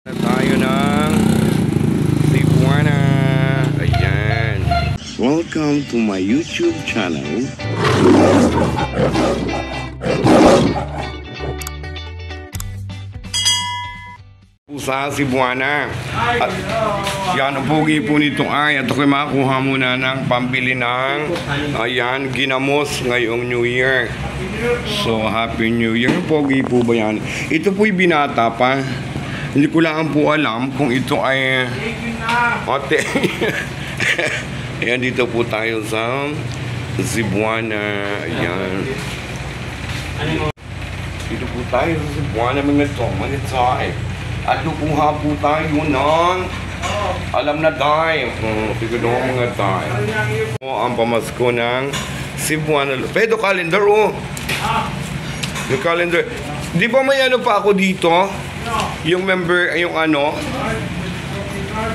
Tayo ng Cebuana. Ayan. Welcome to my YouTube channel. Sa Cebuana. At yan ang pogi po nito ay at ako'y makakuha muna ng pambili ng ayan, ginamos ngayong New Year. So, Happy New Year. Pogi po ba yan? Ito po'y binata pa. Hindi ko lang po alam kung ito ay ate. Ayan, dito po tayo sa Cebuana. Ayan. Dito po tayo sa Cebuana, mga tayo. At kukuha po tayo ng alam na tayo. Siguro mga tayo. Ang pamasko ng Cebuana. Pero calendar, oh. Yung calendar. Di ba may ano pa ako dito? Yung member, yung ano?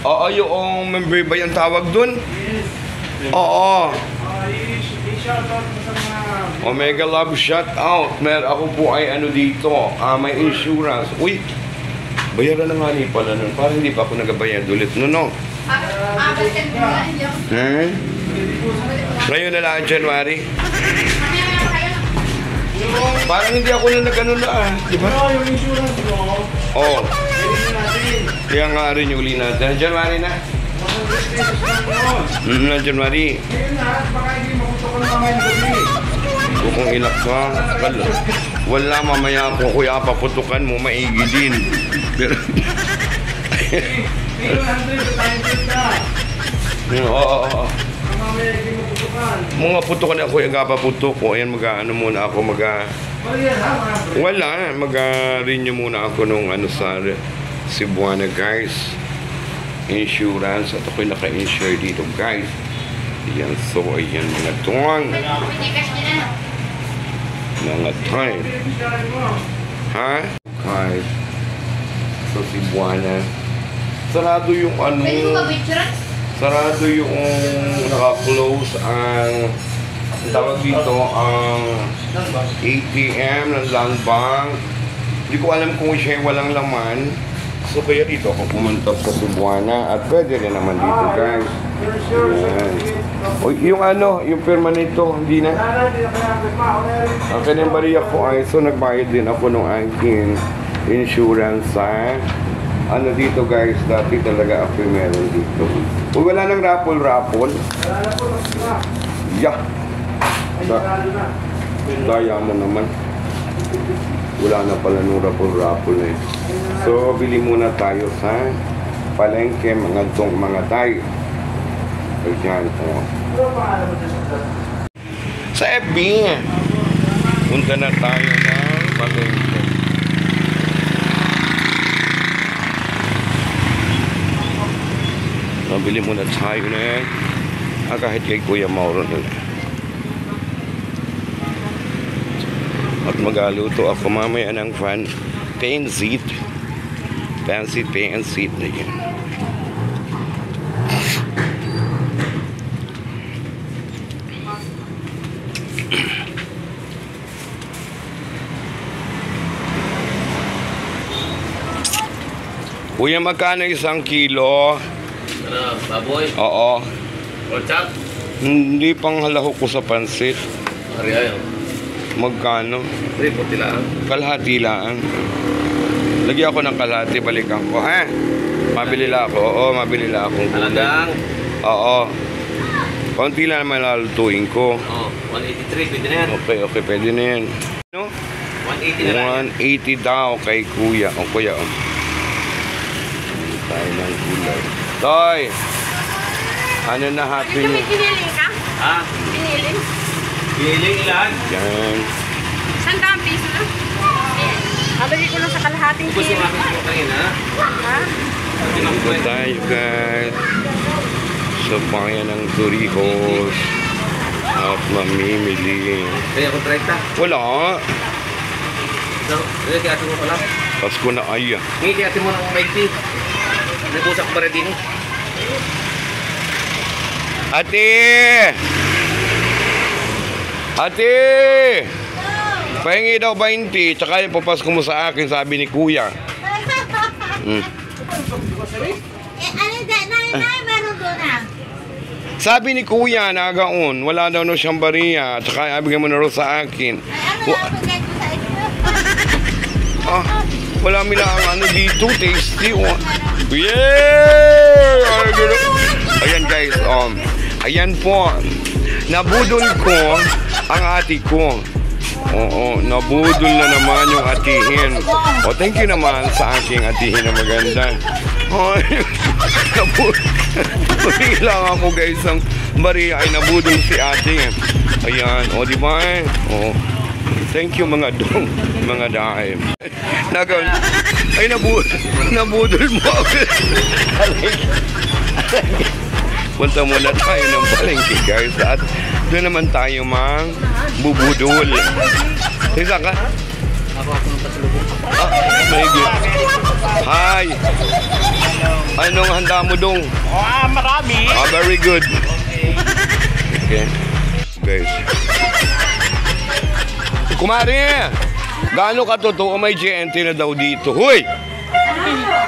Oo, yung member ba yung tawag dun? Oo. Omega Love Shoutout. Ako po ay ano dito. May insurance. Uy, bayaran na nga ni pala nun. Parang hindi pa ako nagabayad ulit. No. Ngayon na lang, January. Parang hindi ako na nag-ano na. Diba? Yung insurance mo. Oo. Kaya nga rin yung uli natin. January na. January. Ngayon na, baka hindi makutukan mamaya ng gabi. Kung ilak ka, wala mamaya ako kuya paputukan mo, maigi din. Pero... Oo. Mamaya hindi makutukan. Mga putukan ako yung paputok ko. Ayan, ano muna ako, wala, mag-renew muna ako nung ano sa Cebuana, guys. Insurance. At ako'y naka-insure dito, guys. Ayan, so ayan mga tuwang. Mga time. Ha? Guys. So Cebuana. Sarado yung ano. Sarado yung naka-close ang tawag dito ang ATM ng Land Bank. Hindi ko alam kung siya walang laman. So kaya dito ako pumunta sa Cebuana at pwede rin naman dito, guys. Ayan. O, yung ano, yung permanento, hindi na. Ang kanyang bariya ko ay, so nagbayad din ako ng aking insurance sa ano dito, guys. Dati talaga ako meron dito. O, wala nang raffle. Yeah. Daya mo naman. Wala na pala nung raffle na eh. So, bili muna tayo sa palengke, mga tayo. Ayan, oh. Sa FB, punta na tayo ng palengke. Nabili muna tayo na yan. Kahit kay Kuya Mauro na. At magaluto ako mamaya ng pancit na yan. Kuya, magkano 1 kilo? Ano, baboy? Oo. Porchop? Hindi pang halahok ko sa pansit. Ari ayo. Magkano? 340 lang. Kalahati lang. Lagyan ako ng kalahati, balikan ko. Ha? Mabili lang ako. Oo, mabili lang akong gulay. Talagang? Oo. Konti lang naman lalutuin ko. Oh, 183, pwede na yan. Okay, pwede na yan. No? 180 na lang. 180 daw kay Kuya. O, Kuya, o. Tayo ng gulay. Toy! Ano na happy niyo? Piniling ka? Ha? Piniling? Piniling ilan? Yan. 100 piso na? Abali ko lang sa kalahating Gusto kilo. namin ko kanina, ha? Ha? Dito tayo, guys. Sa bayan ng Torrijos. At mamimili. Kaya ako 30. Wala. No, kaya ate mo pala. Pasko na ay. Hindi, kaya ate mo ng 20. Nagbusak pa rin din. Ate! Ate! Pahingi daw 20, tsaka yung papasko mo sa akin, sabi ni Kuya. Ano dyan? Nay, meron doon ah. Sabi ni Kuya, nagaon, wala daw no siyang bariya. Tsaka ibigay mo na rin sa akin. Ay, ano lang ako dyan sa inyo? Ah, wala milang ano dito, tasty. Oh. Yeah! Ayan guys, ayan po. Nabudol ko ang ate ko. Oo, nabudol na naman yung atihin. O, thank you naman sa aking atihin na maganda. O, nabudol lang ako guys ang Maria ay nabudol si ate. Ayan, o diba? O, thank you mga dong, mga daim. Nagaw, ay nabudol mo ako. Punta muna tayo ng palengke guys at doon naman tayo mang bubudol. Isa ka? Ako ng pasalubong. Ah, may good. Hi! Anong handa mo dong? Marami. Ah, very good. Okay. Guys. Kumari! Gaano katotoo may JNT na daw dito? Huy!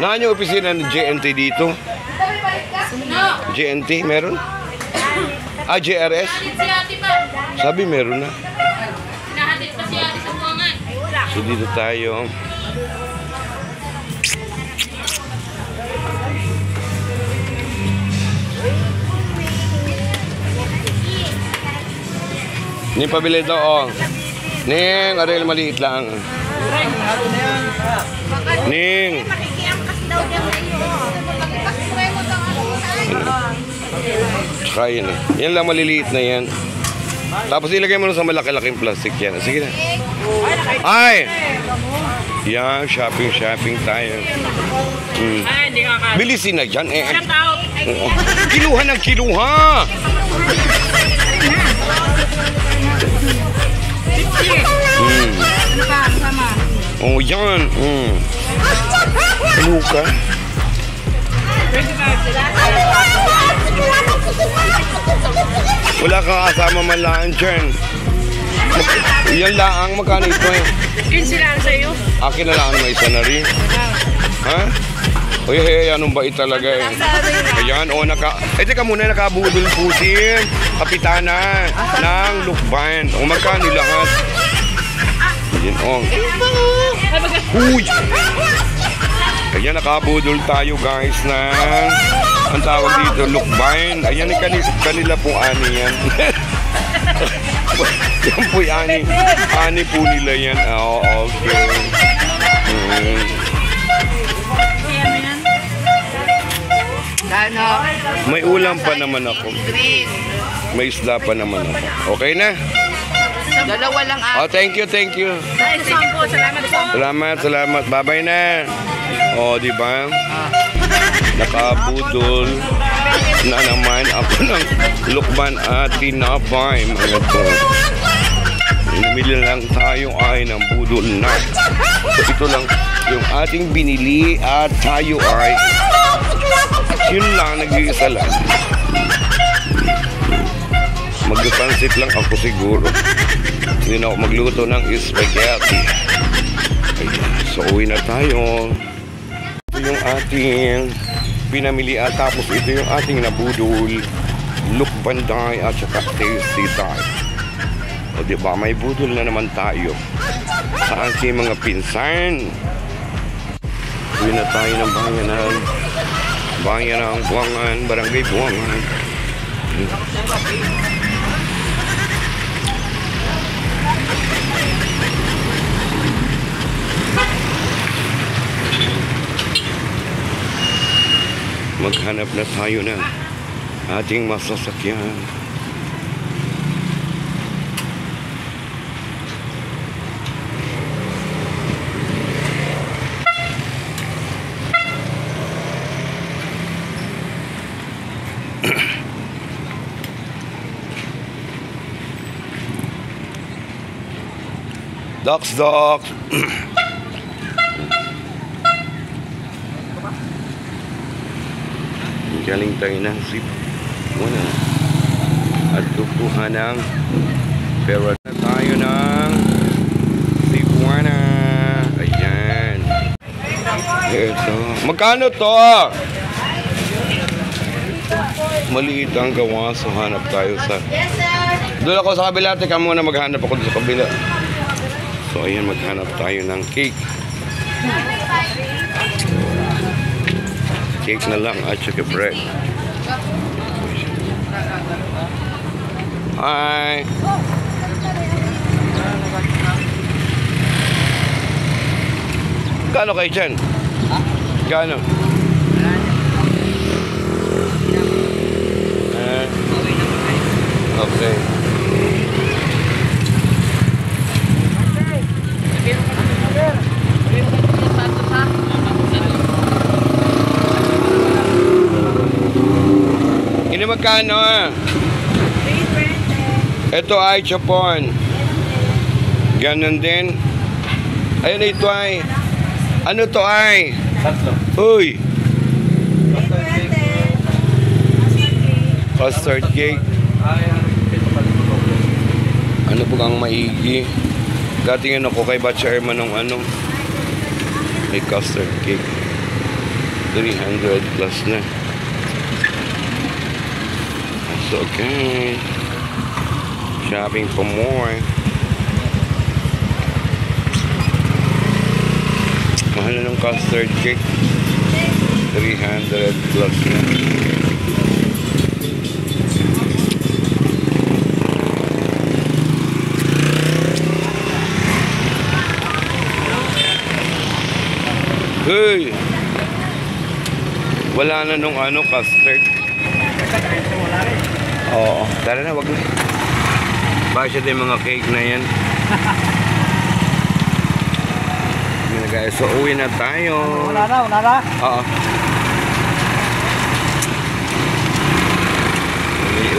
Naan yung opisina ng JNT dito? JNT, meron? Ah, JRS? Si ate pa. Sabi meron na. Nahatid pa si ate sa buwangan. Ay, wala. So dito tayo. Ning pabili daw, oh. Ning, arel maliit lang. Ning. Makikiangkas daw niya sa iyo. Magpapasuwe mo daw ako sa Tsaka yun eh. Yan lang maliliit na yan. Tapos ilagay mo na sa malaki-laking plastic yan. Sige na. Ay! Yan, shopping tayo. Hindi ka ka. Bilisin na dyan eh. Tao. Oo. Kiluha ng kiluha! Ano ka? Sama. Oh, yan. Ano ka? Wala kang kasama man lang dyan. Yan lang, magkano ito eh? Yun sila ang sa'yo. Akin na lang may isa na rin. Ha? Uy, hey, anong bait talaga eh. Ayan, o teka muna, nakabudol po si Kapitana ng Lukban. O magkano lahat? Ayan, o. Huy! Ayan, nakabudol tayo guys ng ang tawag dito, Lukban. Ayan, kanila po ani yan. Yan po ani. Ani po nila yan. Oh, okay. May ulam pa naman ako. May isla pa naman ako. Okay na? Dalawa lang Oh, thank you. Sampo, salamat po. Salamat. Bye-bye na. Oh, di ba? Nakabudol na naman ako ng Lukban at tinapay, mga to. Namili lang tayo ay ng budol na. So, ito lang yung ating binili at tayo ay yun lang, nag-iisa lang. Magpapansit lang ako siguro. Hindi na ako magluto ng spaghetti. Ayan, so uwi na tayo. Ito yung ating pinamili at tapos ito yung ating nabudol. Lukban day at saka tasty day. O diba, may budol na naman tayo sa ating mga pinsan. Uwi na tayo ng bayan ng Buangan, Barangay Buangan. Maghanap na tayo ng ating masasakyan. Docs. Galing tayo ng zip muna at kukuha ng pera na tayo ng Cebuana. Ayan, ito Magkano to? Maliit ang gawa, so hanap tayo sa... Doon ako sa kabila, teka muna maghanap ako doon sa kabila. So ayan, maghanap tayo ng cake. Cake na lang at saka bread. Hi! Gano kayo dyan? Gano? Okay. Ini magkano ah? Ito ay chapon. Ganon din. Ayun ito ay. Ano to ay? Uy. Custard cake. Ano po ang maigi? Dating ako kay Batcharman ng ano. May custard cake. 300 plus na. That's okay. Shopping for more. Mahal na ng custard cake. 300 plus na. Hey! Wala na nung ano, custard. Oo. Tara na, wag na. Bakit din mga cake na yan? Guys, so uwi na tayo. Wala na. Oo.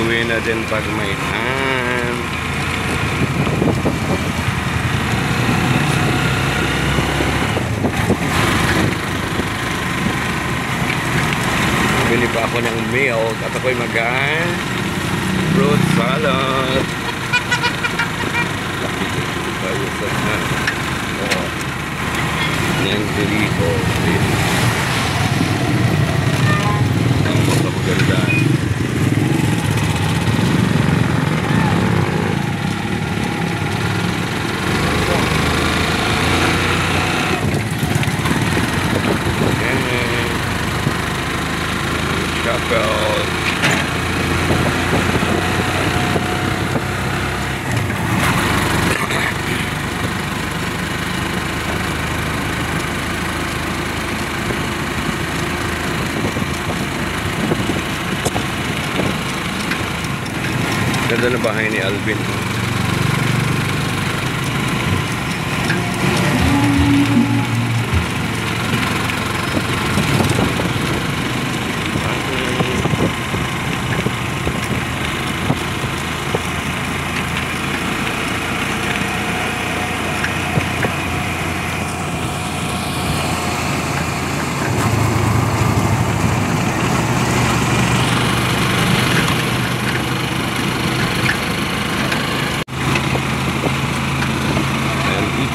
Uwi na din pag may time. Bili pa ako ng milk at ako'y fruit salad. Tayo sa yang dito ang magagandaan. Chapel. Ganda na bahay ni Alvin.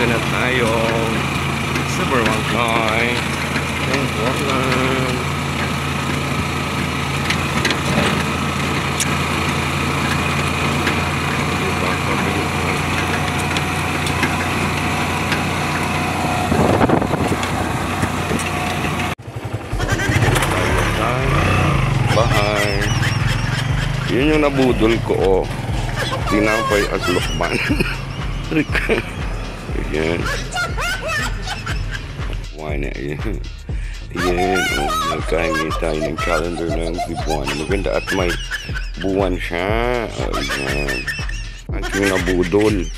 Na tayo sa Barangay ng Portland. Bahay. Yun yung nabudol ko, oh. Tinapay at lukban. Ayan. Wine na yan. Ayan. Nagkahingi tayo ng calendar ng buwan. Maganda at may buwan siya. Ayan. At yung nabudol.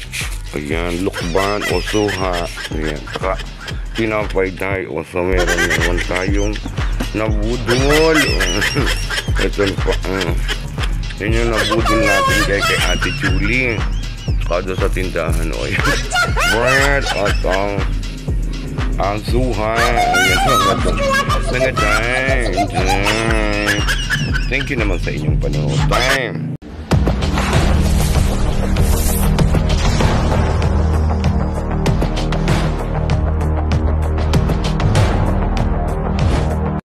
Ayan. Lukban o suha. Ayan. Saka tinapay tayo. So meron naman tayong nabudol. Ito pa. Yan yung nabudol natin kay Ate Julie. Kada sa tindahan o yan. Bread at ang suha. Ayan. Mga time. Thank you naman sa inyong panood. Time.